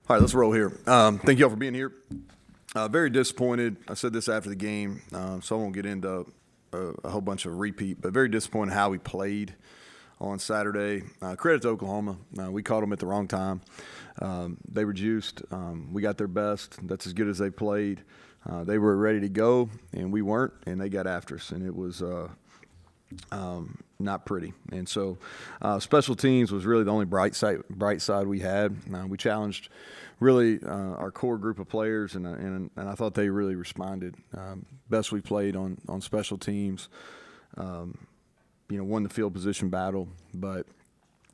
All right, let's roll here. Thank you all for being here. Very disappointed. I said this after the game, so I won't get into a whole bunch of repeat, but very disappointed how we played on Saturday. Credit to Oklahoma. We caught them at the wrong time. They were juiced. We got their best. That's as good as they played. They were ready to go, and we weren't, and they got after us, and it was not pretty. And so special teams was really the only bright side we had. We challenged really our core group of players, and I thought they really responded. Best we played on special teams. Won the field position battle, but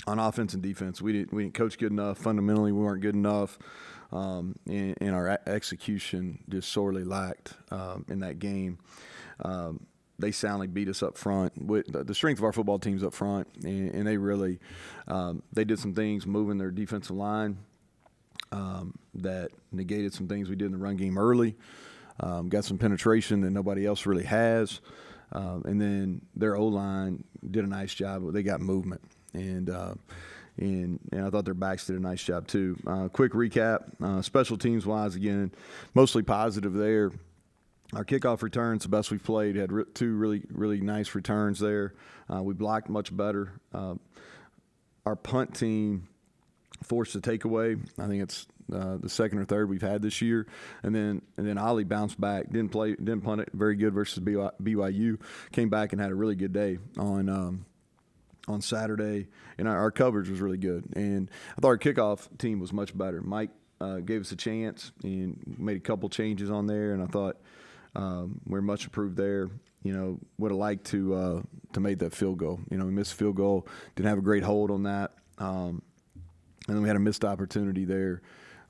on offense and defense, we didn't coach good enough. Fundamentally, we weren't good enough, and our execution just sorely lacked in that game. They soundly beat us up front. The strength of our football team's up front, and they really they did some things moving their defensive line that negated some things we did in the run game early. Got some penetration that nobody else really has. And then their O-line did a nice job. They got movement, and I thought their backs did a nice job too. Quick recap, special teams wise, again, mostly positive there. Our kickoff returns, the best we've played, had two really nice returns there. We blocked much better. Our punt team forced a takeaway. I think it's the second or third we've had this year, and then Ollie bounced back. Didn't punt it very good versus BYU. Came back and had a really good day on Saturday, and our coverage was really good. And I thought our kickoff team was much better. Mike gave us a chance and made a couple changes on there, and I thought we're much improved there. Would have liked to make that field goal. We missed a field goal. Didn't have a great hold on that. And then we had a missed opportunity there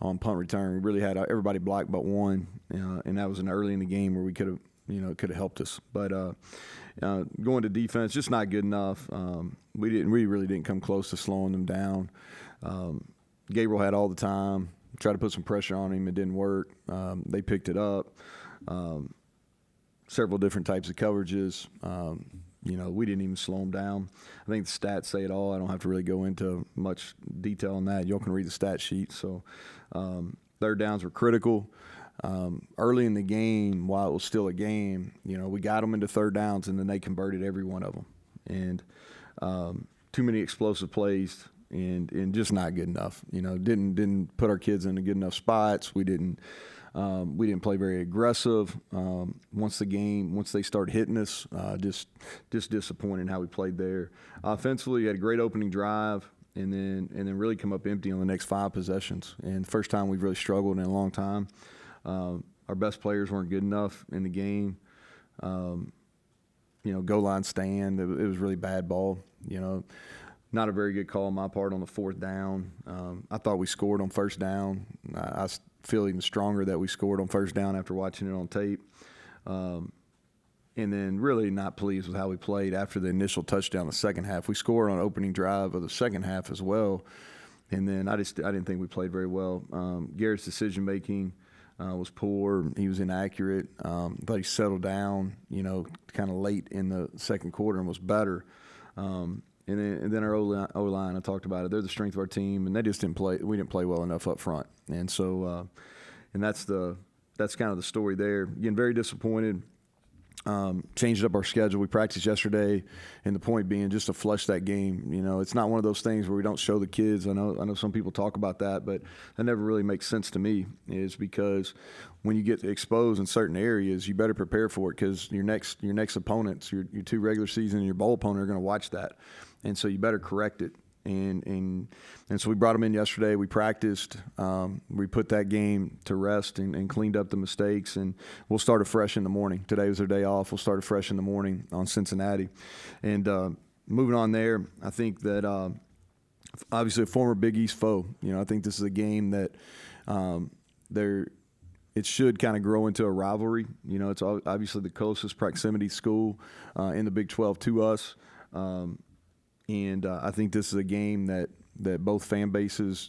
on punt return. We really had everybody blocked but one, and that was early in the game where we could have helped us. But going to defense, just not good enough. We really didn't come close to slowing them down. Gabriel had all the time. Tried to put some pressure on him. It didn't work. They picked it up. Several different types of coverages. We didn't even slow them down. I think the stats say it all. I don't have to really go into much detail on that. Y'all can read the stat sheet. So third downs were critical. Early in the game, while it was still a game, we got them into third downs, and then they converted every one of them. And too many explosive plays and just not good enough. Didn't put our kids in good enough spots. We didn't play very aggressive. Once they started hitting us, just disappointing how we played there. Offensively, we had a great opening drive, and then really come up empty on the next 5 possessions. And first time we've really struggled in a long time. Our best players weren't good enough in the game. Goal line stand, it was really bad ball. Not a very good call on my part on the fourth down. I thought we scored on first down. I feel even stronger that we scored on first down after watching it on tape. And then really not pleased with how we played after the initial touchdown the second half. We scored on opening drive of the second half as well. And then I didn't think we played very well. Garrett's decision-making was poor. He was inaccurate. Thought he settled down, kind of late in the second quarter and was better. And then our O-line, I talked about it. They're the strength of our team, and they just didn't play. We didn't play well enough up front, and so that's kind of the story there. Again, very disappointed. Changed up our schedule. We practiced yesterday, and the point being just to flush that game. It's not one of those things where we don't show the kids. I know some people talk about that, but that never really makes sense to me. Is because when you get exposed in certain areas, you better prepare for it because your next opponents, your 2 regular season and your bowl opponent are going to watch that, and so you better correct it. And so we brought them in yesterday. We practiced. We put that game to rest and cleaned up the mistakes. And we'll start afresh in the morning. Today was their day off. We'll start afresh in the morning on Cincinnati. And moving on there, I think that obviously a former Big East foe. I think this is a game that it should kind of grow into a rivalry. It's obviously the closest proximity school in the Big 12 to us. And I think this is a game that both fan bases,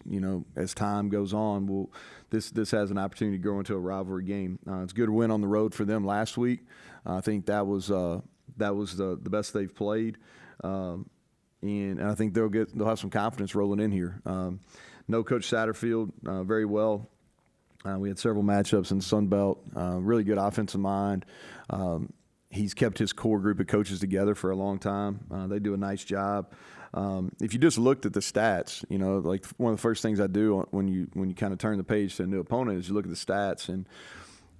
as time goes on, this has an opportunity to grow into a rivalry game. It's a good win on the road for them last week. I think that was the best they've played, and I think they'll have some confidence rolling in here. know Coach Satterfield very well. We had several matchups in the Sun Belt. Really good offensive mind. He's kept his core group of coaches together for a long time. They do a nice job. If you just looked at the stats, like one of the first things I do when you kind of turn the page to a new opponent is you look at the stats. And,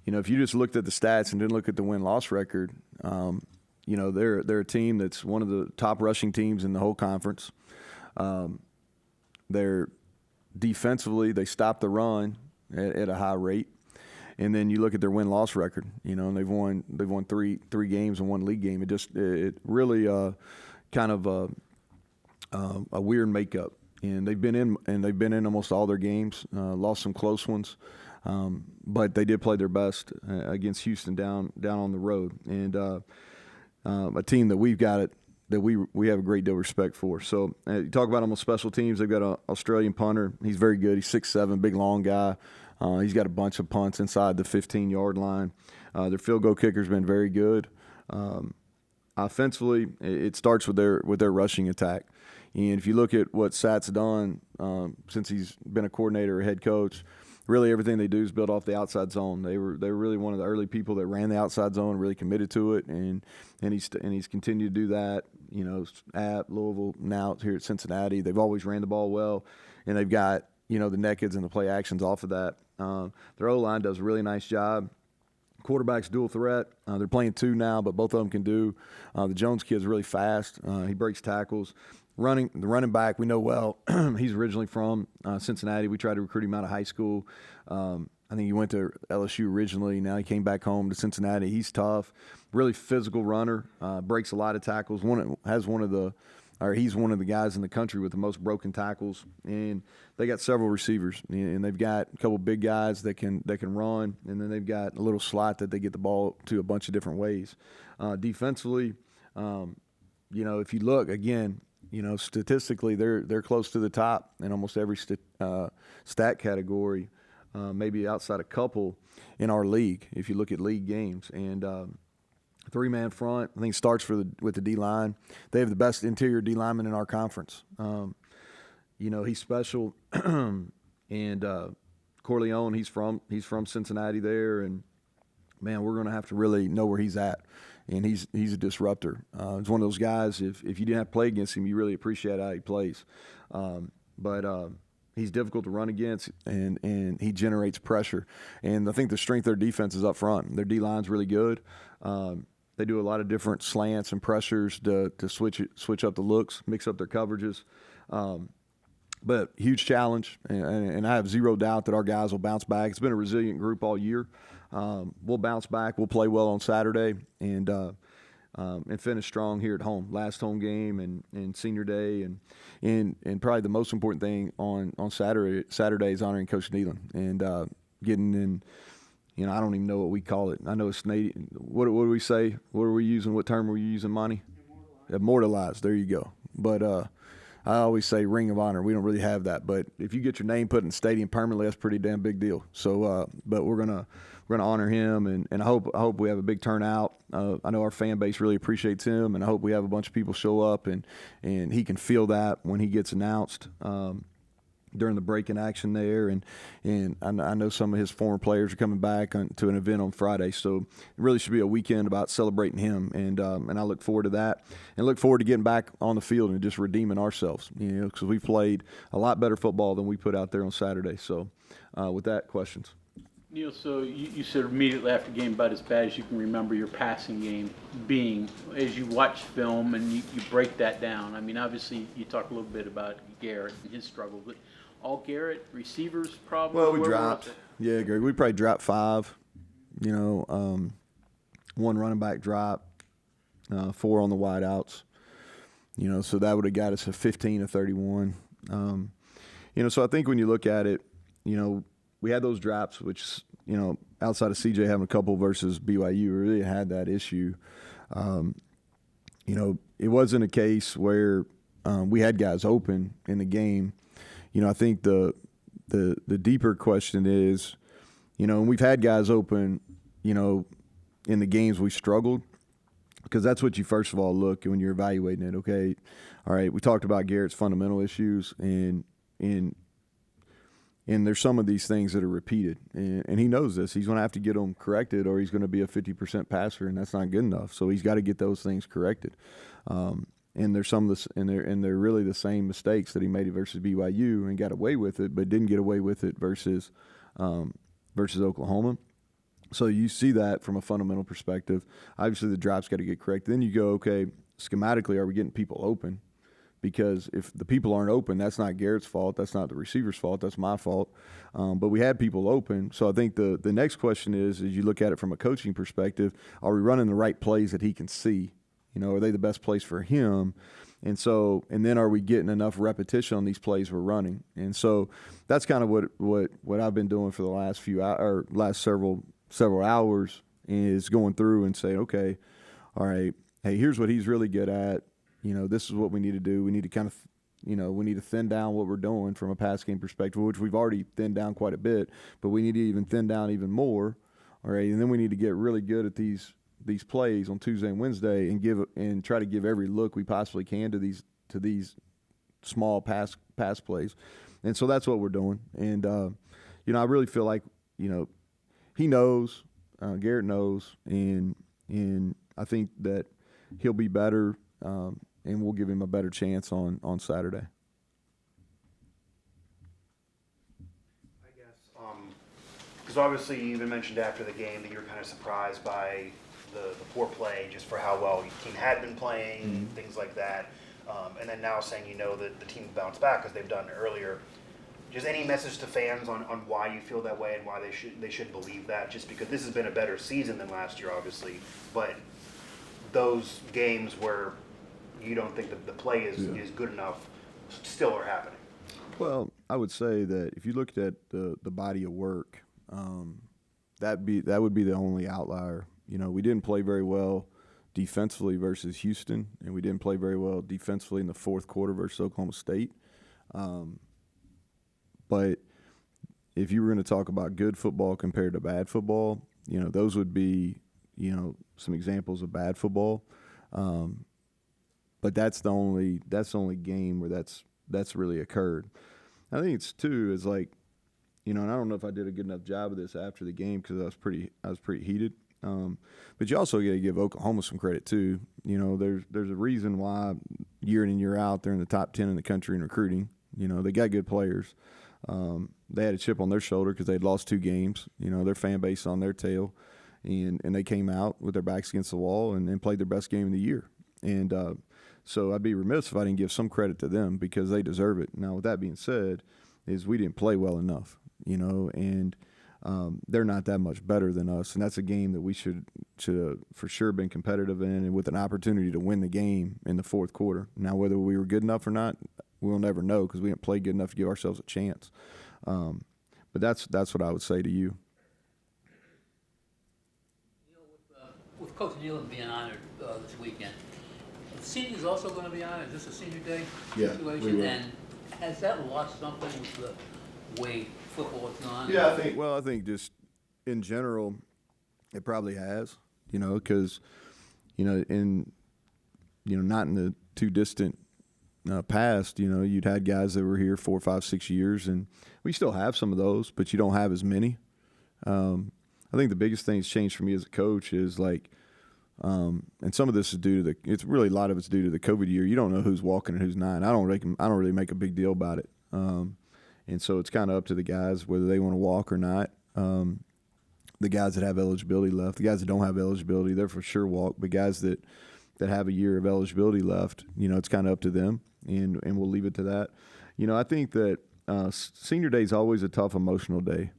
if you just looked at the stats and didn't look at the win-loss record, they're a team that's one of the top rushing teams in the whole conference. They're defensively, they stop the run at a high rate. And then you look at their win-loss record, and they've won three games and one league game. It really kind of a weird makeup. And they've been in almost all their games. Lost some close ones, but they did play their best against Houston down on the road. And a team that we have a great deal of respect for. So you talk about them on special teams. They've got an Australian punter. He's very good. He's 6'7", big, long guy. He's got a bunch of punts inside the 15-yard line. Their field goal kicker's been very good. Offensively, it starts with their rushing attack. And if you look at what Sat's done since he's been a coordinator or head coach, really everything they do is built off the outside zone. They were really one of the early people that ran the outside zone, really committed to it, and he's continued to do that. At Louisville, now here at Cincinnati, they've always ran the ball well, and they've got the nakeds and the play actions off of that. Their O-line does a really nice job. Quarterback's dual threat. They're playing two now, but both of them can do. The Jones kid's really fast. He breaks tackles. The running back we know well. He's originally from Cincinnati. We tried to recruit him out of high school. I think he went to LSU originally. Now he came back home to Cincinnati. He's tough, really physical runner. Breaks a lot of tackles. He's one of the guys in the country with the most broken tackles. And they got several receivers, and they've got a couple big guys that can run, and then they've got a little slot that they get the ball to a bunch of different ways. Defensively, if you look again. Statistically, they're close to the top in almost every stat category, maybe outside a couple in our league. If you look at league games, and three-man front, I think starts with the D-line. They have the best interior D-lineman in our conference. He's special, and Corleone, he's from Cincinnati there, and man, we're going to have to really know where he's at. And he's a disruptor. He's one of those guys, if you didn't have to play against him, you really appreciate how he plays. But he's difficult to run against, and he generates pressure. And I think the strength of their defense is up front. Their D-line's really good. They do a lot of different slants and pressures to switch up the looks, mix up their coverages. But huge challenge, and I have zero doubt that our guys will bounce back. It's been a resilient group all year. We'll bounce back. We'll play well on Saturday and finish strong here at home. Last home game and senior day, and probably the most important thing on Saturday is honoring Coach Nehlen and getting in. I don't even know what we call it. I know it's what do we say? What are we using? What term are we using, Monty? Immortalized. There you go. But I always say Ring of Honor. We don't really have that, but if you get your name put in the stadium permanently, that's a pretty damn big deal. So, but we're gonna honor him, and I hope we have a big turnout. I know our fan base really appreciates him, and I hope we have a bunch of people show up, and he can feel that when he gets announced during the break in action there, and I know some of his former players are coming back to an event on Friday, so it really should be a weekend about celebrating him, and I look forward to that, and look forward to getting back on the field and just redeeming ourselves, because we played a lot better football than we put out there on Saturday. So, with that, questions. Neal, so you said immediately after the game about as bad as you can remember your passing game being. As you watch film and you break that down, I mean, obviously you talk a little bit about Garrett and his struggle, but all Garrett receivers problem? Well, we dropped. Yeah, Greg, we probably dropped 5. One running back drop, 4 on the wideouts. So that would have got us to 15 to 31. So I think when you look at it, we had those drops, which, outside of CJ having a couple versus BYU, we really had that issue. It wasn't a case where we had guys open in the game. I think the deeper question is, and we've had guys open, in the games we struggled, because that's what you first of all look when you're evaluating it. Okay, all right, we talked about Garrett's fundamental issues, and And there's some of these things that are repeated, and he knows this. He's going to have to get them corrected, or he's going to be a 50% passer, and that's not good enough. So he's got to get those things corrected. And there's some of this, and they're really the same mistakes that he made versus BYU and got away with it, but didn't get away with it versus Oklahoma. So you see that from a fundamental perspective. Obviously, the drop's got to get correct. Then you go, okay, schematically, are we getting people open? Because if the people aren't open, that's not Garrett's fault. That's not the receiver's fault. That's my fault. But we had people open. So I think the next question is, as you look at it from a coaching perspective, are we running the right plays that he can see? You know, are they the best plays for him? And then are we getting enough repetition on these plays we're running? And so that's kind of what I've been doing for the last last several hours, is going through and say, okay, all right, hey, here's what he's really good at. You know, this is what we need to do. We need to kind of, we need to thin down what we're doing from a pass game perspective, which we've already thinned down quite a bit, but we need to even thin down even more. All right, and then we need to get really good at these plays on Tuesday and Wednesday and try to give every look we possibly can to these small pass plays. And so that's what we're doing. And I really feel like, he knows, Garrett knows, and I think that he'll be better, and we'll give him a better chance on Saturday. I guess, because obviously you even mentioned after the game that you were kind of surprised by the poor play, just for how well your team had been playing, things like that. And then now saying that the team bounced back because they've done earlier. Just any message to fans on why you feel that way and why they should believe that? Just because this has been a better season than last year, obviously, but those games where you don't think that the play is good enough still are happening. Well, I would say that if you looked at the body of work, that would be the only outlier. We didn't play very well defensively versus Houston, and we didn't play very well defensively in the fourth quarter versus Oklahoma State. But if you were going to talk about good football compared to bad football, those would be, some examples of bad football. But that's the only game where that's really occurred. I think it's too is like, and I don't know if I did a good enough job of this after the game because I was pretty heated. But you also got to give Oklahoma some credit too. There's a reason why year in and year out they're in the top 10 in the country in recruiting. They got good players. They had a chip on their shoulder because they'd lost 2 games. Their fan base on their tail, and they came out with their backs against the wall and played their best game of the year. And so I'd be remiss if I didn't give some credit to them because they deserve it. Now, with that being said, is we didn't play well enough, and they're not that much better than us, and that's a game that we should for sure been competitive in and with an opportunity to win the game in the fourth quarter. Now, whether we were good enough or not, we'll never know because we didn't play good enough to give ourselves a chance. But that's what I would say to you. With Coach Nehlen being honored this weekend, the seniors also going to be honored. Is this a senior day situation? We will. And has that lost something with the way football is gone? Yeah, I think just in general, it probably has. Because not in the too distant past, you'd had guys that were here 4, 5, 6 years, and we still have some of those, but you don't have as many. I think the biggest thing that's changed for me as a coach is like, and some of this is due to it's really a lot of it's due to the COVID year. You don't know who's walking and who's not. I don't really make a big deal about it. And so it's kind of up to the guys whether they want to walk or not. The guys that have eligibility left, the guys that don't have eligibility, they're for sure walk. But guys that have a year of eligibility left, it's kind of up to them, and we'll leave it to that. I think that senior day is always a tough emotional day.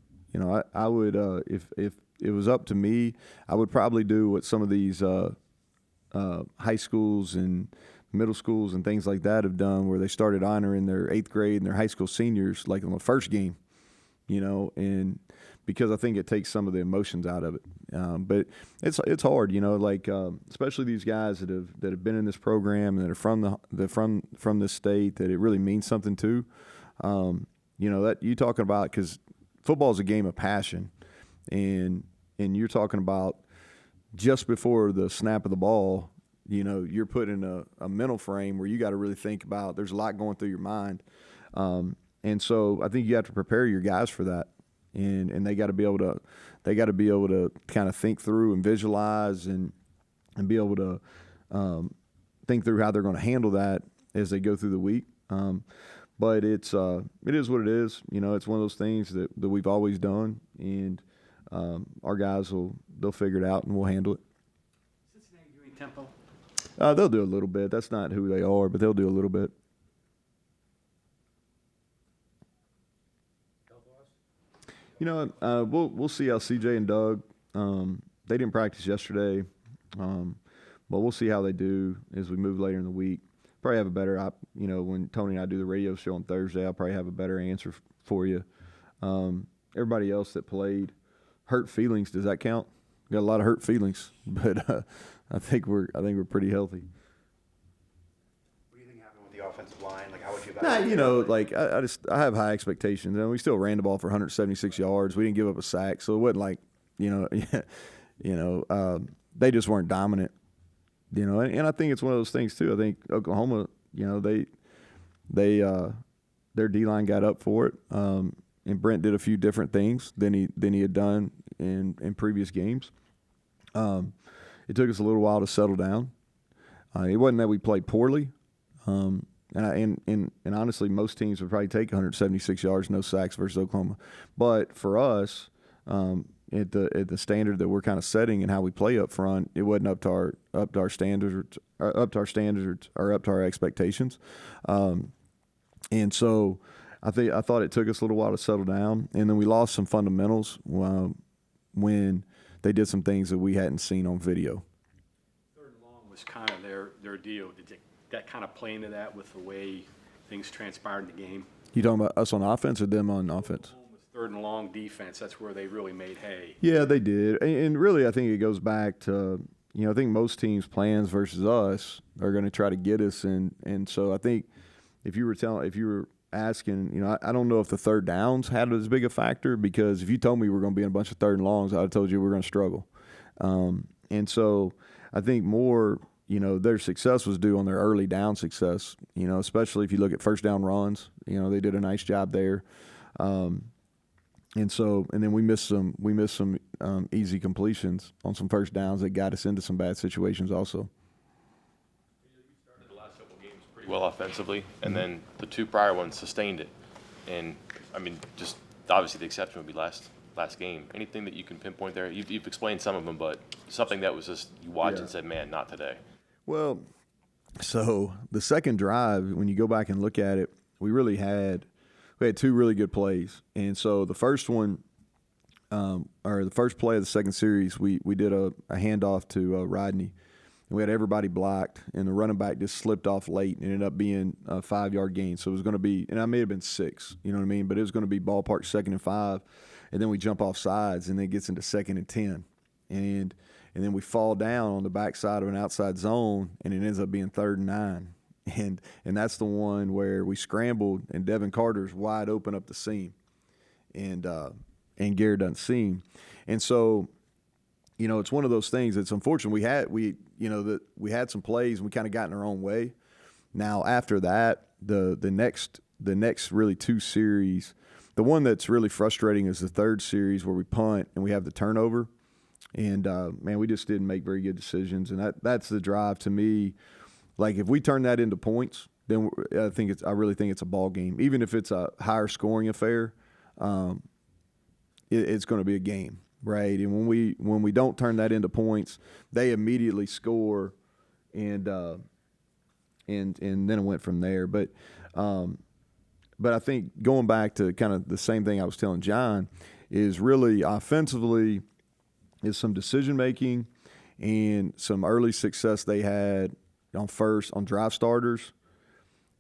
I would if it was up to me, I would probably do what some of these high schools and middle schools and things like that have done, where they started honoring their 8th grade and their high school seniors like on the first game, and because I think it takes some of the emotions out of it. But it's hard, especially these guys that have been in this program and that are from this state that it really means something to. That you talking about, because football is a game of passion, and you're talking about just before the snap of the ball, you're put in a mental frame where you got to really think about. There's a lot going through your mind, and And so I think you have to prepare your guys for that, and they got to be able to kind of think through and visualize and be able to think through how they're going to handle that as they go through the week. But it is what it is. It's one of those things that we've always done, and our guys they'll figure it out and we'll handle it. Cincinnati doing tempo? They'll do a little bit. That's not who they are, but they'll do a little bit. We'll see how CJ and Doug. They didn't practice yesterday, but we'll see how they do as we move later in the week. Probably have a better, when Tony and I do the radio show on Thursday, I'll probably have a better answer for you. Everybody else that played, hurt feelings. Does that count? Got a lot of hurt feelings, but I think we're pretty healthy. What do you think happened with the offensive line? Like, how would you evaluate? I have high expectations, and we still ran the ball for 176 yards. We didn't give up a sack, so it wasn't like, they just weren't dominant. And I think it's one of those things too. I think Oklahoma, their D-line got up for it, and Brent did a few different things than he had done in previous games. It took us a little while to settle down. It wasn't that we played poorly, and honestly, most teams would probably take 176 yards, no sacks versus Oklahoma. But for us, at the standard that we're kind of setting and how we play up front, it wasn't up to our standards or up to our expectations. And so I thought it took us a little while to settle down, and then we lost some fundamentals when they did some things that we hadn't seen on video. Third and long was kind of their deal. Did that kind of play into that with the way things transpired in the game? You talking about us on offense or them on offense? Third and long defense, that's where they really made hay. Yeah, they did. And really, I think it goes back to, I think most teams' plans versus us are going to try to get us. And so I think if you were asking, I don't know if the third downs had as big a factor, because if you told me we were going to be in a bunch of third and longs, I would have told you we were going to struggle. And so I think more, their success was due on their early down success, especially if you look at first down runs. They did a nice job there. And then we missed some easy completions on some first downs that got us into some bad situations also. You started the last couple of games pretty well offensively, and then the two prior ones sustained it. And just obviously the exception would be last game. Anything that you can pinpoint there? You've explained some of them, but something that was just you watched and said, "Man, not today." Well, so the second drive, when you go back and look at it, we had two really good plays. And so the first one, or the first play of the second series, we did a handoff to Rodney. And we had everybody blocked, and the running back just slipped off late and ended up being a 5-yard gain. So it was going to be, and I may have been 6, you know what I mean? But it was going to be ballpark 2nd and 5. And then we jump off sides, and then it gets into 2nd and 10. And then we fall down on the backside of an outside zone, and it ends up being 3rd and 9. And that's the one where we scrambled, and Devin Carter's wide open up the seam, and Garrett doesn't see him. And so, it's one of those things that's unfortunate. We had some plays, and we kind of got in our own way. Now after that, the next really 2 series, the one that's really frustrating is the 3rd series where we punt and we have the turnover, and we just didn't make very good decisions, and that's the drive to me. Like, if we turn that into points, then I really think it's a ball game. Even if it's a higher scoring affair, it's going to be a game, right? And when we don't turn that into points, they immediately score, and then it went from there. But I think going back to kind of the same thing I was telling John is really offensively is some decision making and some early success they had on drive starters,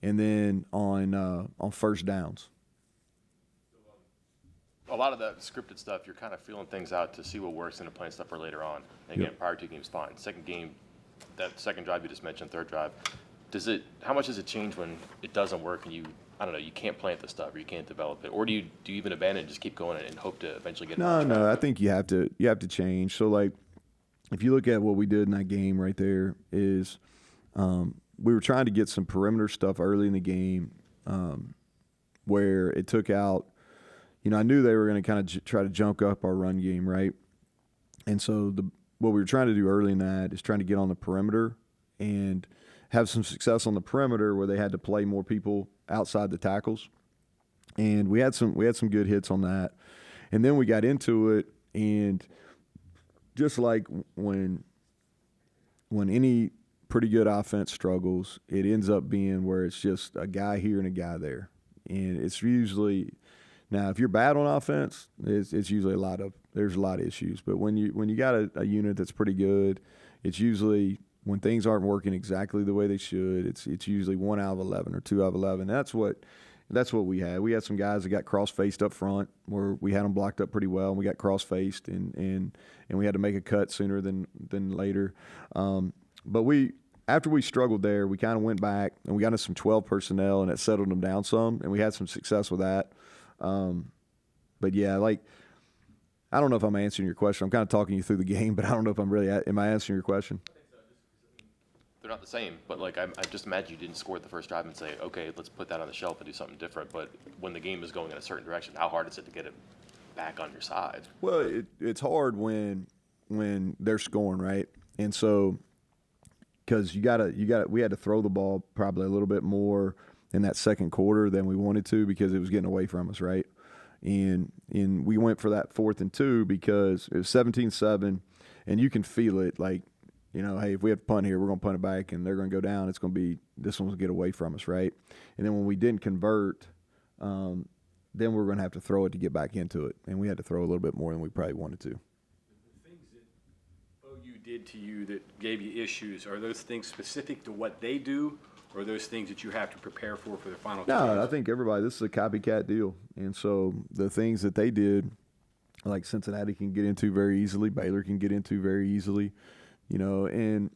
and then on first downs. A lot of that scripted stuff, you're kind of feeling things out to see what works and playing stuff for later on. And again, prior 2 games, fine. Second game, that second drive you just mentioned, third drive, how much does it change when it doesn't work and you can't plant the stuff or you can't develop it? Or do you even abandon it and just keep going and hope to eventually get it? No, I think you have to change. So, like, if you look at what we did in that game right there is we were trying to get some perimeter stuff early in the game where it took out. I knew they were going to kind of try to junk up our run game, right? And so what we were trying to do early in that is trying to get on the perimeter and have some success on the perimeter where they had to play more people outside the tackles. And we had some good hits on that. And then we got into it, and just like when any pretty good offense struggles, it ends up being where it's just a guy here and a guy there. And it's usually – now, if you're bad on offense, it's usually there's a lot of issues. But when you got a unit that's pretty good, it's usually when things aren't working exactly the way they should, it's usually 1 out of 11 or 2 out of 11. That's what we had. We had some guys that got cross-faced up front where we had them blocked up pretty well, and we got cross-faced, and we had to make a cut sooner than later. But after we struggled there, we kind of went back, and we got into some 12 personnel, and it settled them down some, and we had some success with that. But yeah, I don't know if I'm answering your question. I'm kind of talking you through the game, but I don't know if I'm really am I answering your question? They're not the same, but I just imagine you didn't score the first drive and say, okay, let's put that on the shelf and do something different. But when the game is going in a certain direction, how hard is it to get it back on your side? Well, it's hard when they're scoring, right? And so because we had to throw the ball probably a little bit more in that second quarter than we wanted to because it was getting away from us, right? And we went for that 4th and 2 because it was 17-7, and you can feel it hey, if we have to punt here, we're going to punt it back, and they're going to go down. It's going to be this one's going to get away from us, right? And then when we didn't convert, then we're going to have to throw it to get back into it, and we had to throw a little bit more than we probably wanted to. The things that OU did to you that gave you issues, are those things specific to what they do, or are those things that you have to prepare for the final No, game? I think this is a copycat deal. And so the things that they did, like Cincinnati can get into very easily, Baylor can get into very easily, and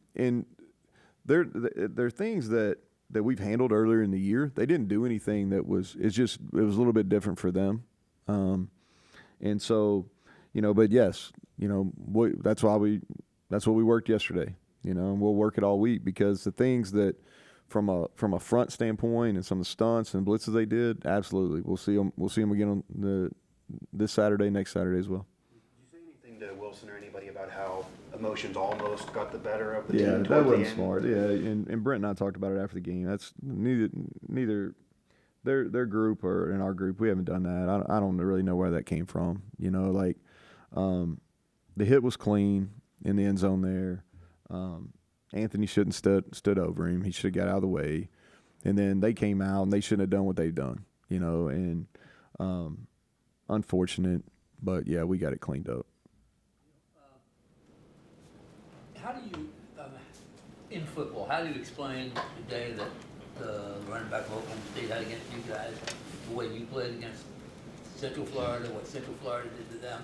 they're things that we've handled earlier in the year. They didn't do anything that was – it was a little bit different for them. And so, but yes, that's what we worked yesterday, and we'll work it all week because the things that – from a front standpoint and some of the stunts and blitzes they did, absolutely. We'll see them again on this Saturday, next Saturday as well. Did you say anything to Wilson or anybody about how emotions almost got the better of the team? Yeah, that wasn't smart. Yeah, and Brent and I talked about it after the game. That's neither their group or in our group. We haven't done that. I don't really know where that came from. The hit was clean in the end zone there. Anthony shouldn't stood over him. He should have got out of the way. And then they came out, and they shouldn't have done what they've done, and unfortunate. But, yeah, we got it cleaned up. How do you, in football, how do you explain the day that the running back of Oklahoma State had against you guys, the way you played against Central Florida, what Central Florida did to them,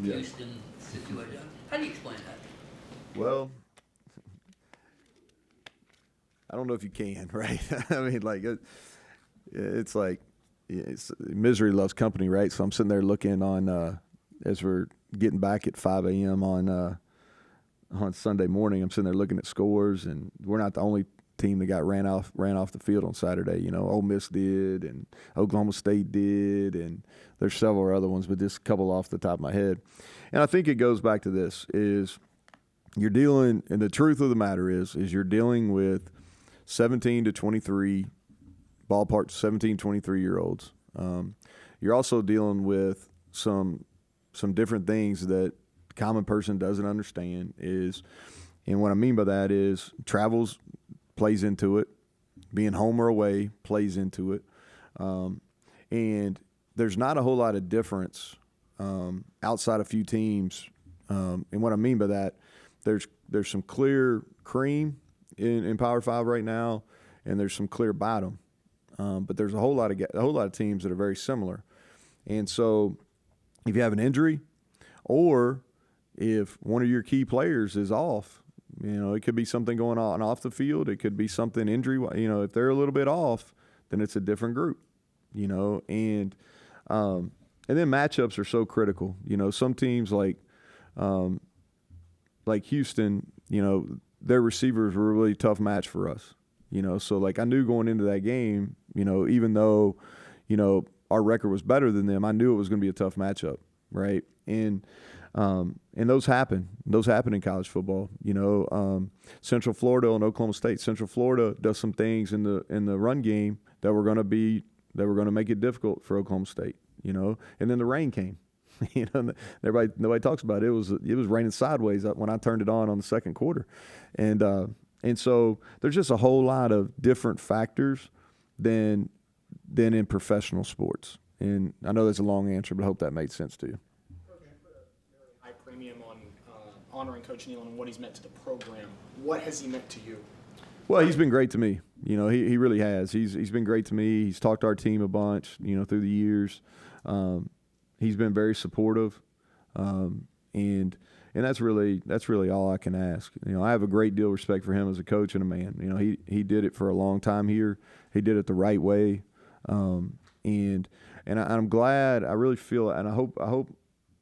Houston situation? How do you explain that? Well, I don't know if you can, right? I mean, it's misery loves company, right? So I'm sitting there looking on as we're getting back at 5 a.m. on Sunday morning. I'm sitting there looking at scores, and we're not the only team that got ran off the field on Saturday. Ole Miss did, and Oklahoma State did, and there's several other ones, but just a couple off the top of my head. And I think it goes back to this: is you're dealing, and the truth of the matter is you're dealing with 17 to 23, ballpark 17, 23-year-olds. You're also dealing with some different things that the common person doesn't understand and what I mean by that is travels plays into it. Being home or away plays into it. And there's not a whole lot of difference outside a few teams. And what I mean by that, there's some clear cream in Power 5 right now, and there's some clear bottom. But there's a whole lot of teams that are very similar. And so if you have an injury or if one of your key players is off, it could be something going on off the field. It could be something injury. If they're a little bit off, then it's a different group, and then matchups are so critical. Some teams like Houston, their receivers were a really tough match for us. So I knew going into that game, even though, our record was better than them, I knew it was going to be a tough matchup, right? And those happen. Those happen in college football. Central Florida and Oklahoma State. Central Florida does some things in the run game that were going to make it difficult for Oklahoma State. And then the rain came. Nobody talks about it. It was raining sideways when I turned it on the second quarter, and so there's just a whole lot of different factors than in professional sports. And I know that's a long answer, but I hope that made sense to you. High premium on honoring Coach Nehlen and what he's meant to the program. What has he meant to you? Well, he's been great to me. He really has. He's been great to me. He's talked to our team a bunch, through the years. He's been very supportive, and that's really all I can ask. I have a great deal of respect for him as a coach and a man. He did it for a long time here. He did it the right way, and I'm glad. I really feel, and I hope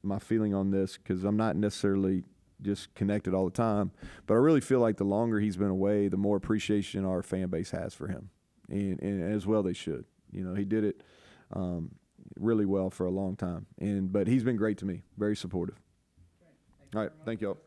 my feeling on this, because I'm not necessarily just connected all the time, but I really feel like the longer he's been away, the more appreciation our fan base has for him, and as well they should. He did it really well for a long time, but he's been great to me, very supportive. All right, thank y'all.